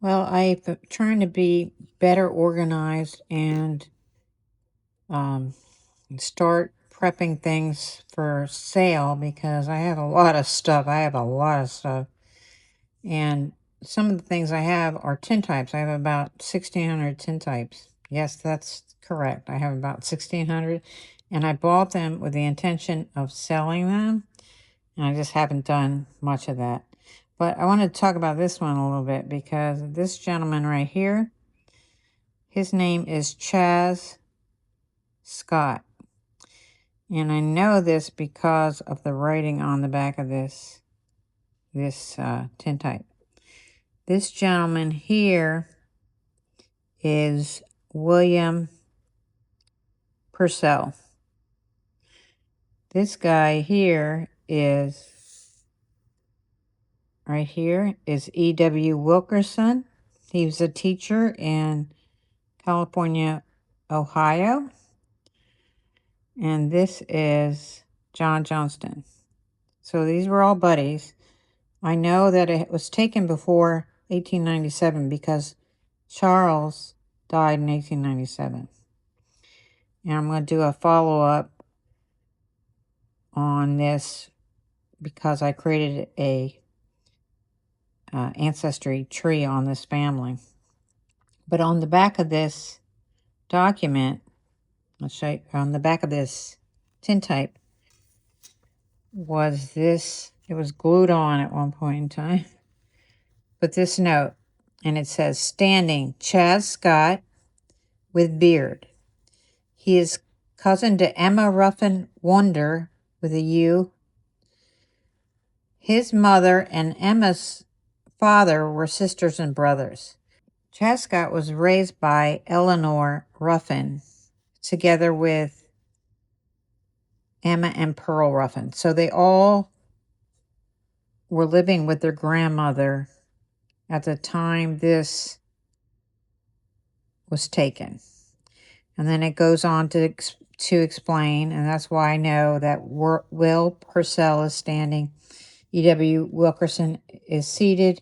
Well, I'm trying to be better organized and start prepping things for sale because I have a lot of stuff. And some of the things I have are tintypes. I have about 1,600 tintypes. Yes, that's correct. I have about 1,600, and I bought them with the intention of selling them, and I just haven't done much of that. But I want to talk about this one a little bit because this gentleman right here, his name is Chaz Scott. And I know this because of the writing on the back of this tintype. This gentleman here is William Purcell. This guy here is, right here, is E.W. Wilkinson. He was a teacher in California, Ohio. And this is John Johnston. So these were all buddies. I know that it was taken before 1897 because Charles died in 1897. And I'm going to do a follow-up on this because I created a ancestry tree on this family. But on the back of this document, I'll show you, on the back of this tintype was this. It was glued on at one point in time. But this note, and it says, standing, Chaz Scott with beard. He is cousin to Emma Ruffin Wonder with a U. His mother and Emma's father were sisters and brothers. Chaz Scott was raised by Eleanor Ruffin together with Emma and Pearl Ruffin. So they all were living with their grandmother at the time this was taken. And then it goes on to explain, and that's why I know that Will Purcell is standing, E.W. Wilkinson is seated,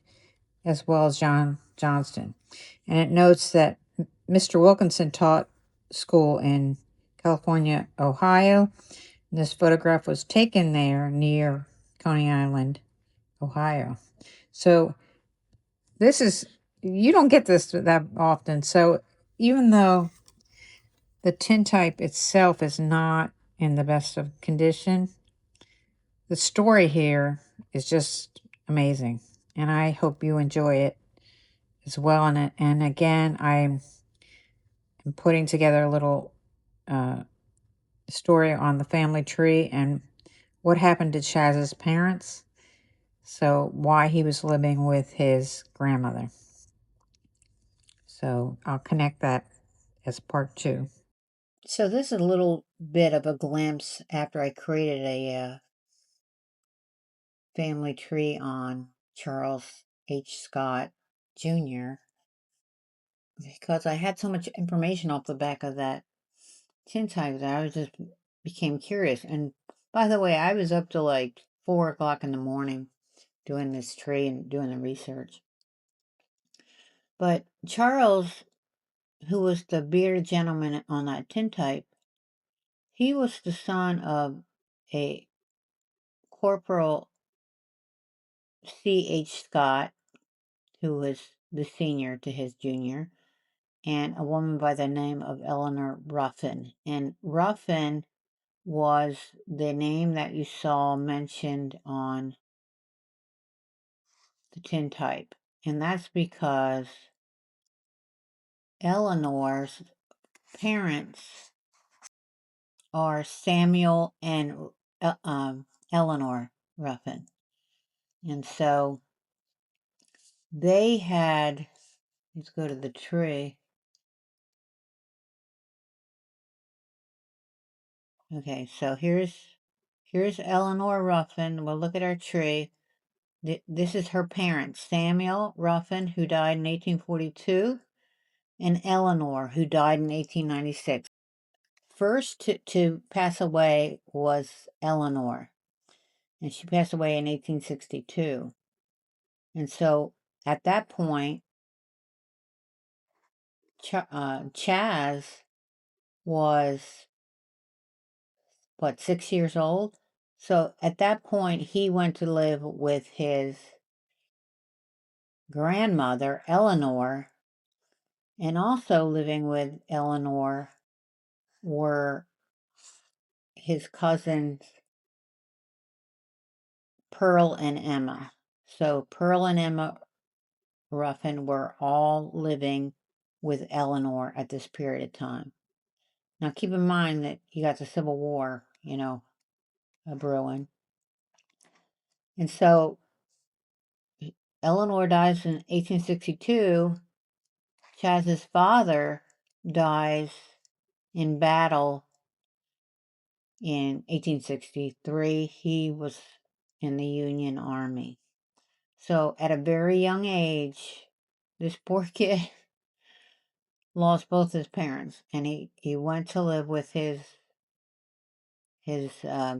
as well as John Johnston. And it notes that Mr. Wilkinson taught school in California, Ohio. And this photograph was taken there near Coney Island, Ohio. So this is, you don't get this that often. So even though the tintype itself is not in the best of condition, the story here is just amazing. And I hope you enjoy it as well. And again, I'm putting together a little story on the family tree and what happened to Chaz's parents. So why he was living with his grandmother. So I'll connect that as part 2. So this is a little bit of a glimpse after I created a family tree on Charles H. Scott Jr. because I had so much information off the back of that tintype that I just became curious. And by the way, I was up to like 4 o'clock in the morning doing this tree and doing the research. But Charles, who was the bearded gentleman on that tintype, he was the son of a Corporal C.H. Scott, who was the senior to his junior, and a woman by the name of Eleanor Ruffin. And Ruffin was the name that you saw mentioned on the tintype. And that's because Eleanor's parents are Samuel and Eleanor Ruffin. And so they had, let's go to the tree. Okay, so here's Eleanor Ruffin. We'll look at our tree. This is her parents, Samuel Ruffin, who died in 1842, and Eleanor, who died in 1896. First to pass away was Eleanor, and she passed away in 1862. And so at that point, Chaz was, what, 6 years old? So at that point, he went to live with his grandmother, Eleanor, and also living with Eleanor were his cousins, Pearl and Emma. So Pearl and Emma Ruffin were all living with Eleanor at this period of time. Now keep in mind that you got the Civil War, a brewing. And so Eleanor dies in 1862. Chaz's father dies in battle in 1863. He was in the Union Army. So at a very young age, this poor kid lost both his parents, and he went to live with his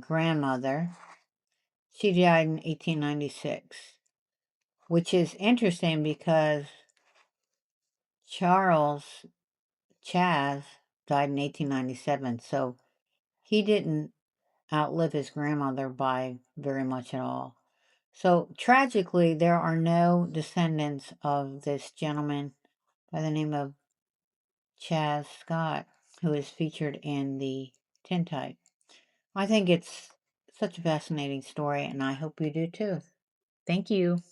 grandmother. She died in 1896, which is interesting because Chaz died in 1897, so he didn't outlive his grandmother by very much at all. So tragically, there are no descendants of this gentleman by the name of Chaz Scott, who is featured in the Tintype. I think it's such a fascinating story, and I hope you do too. Thank you.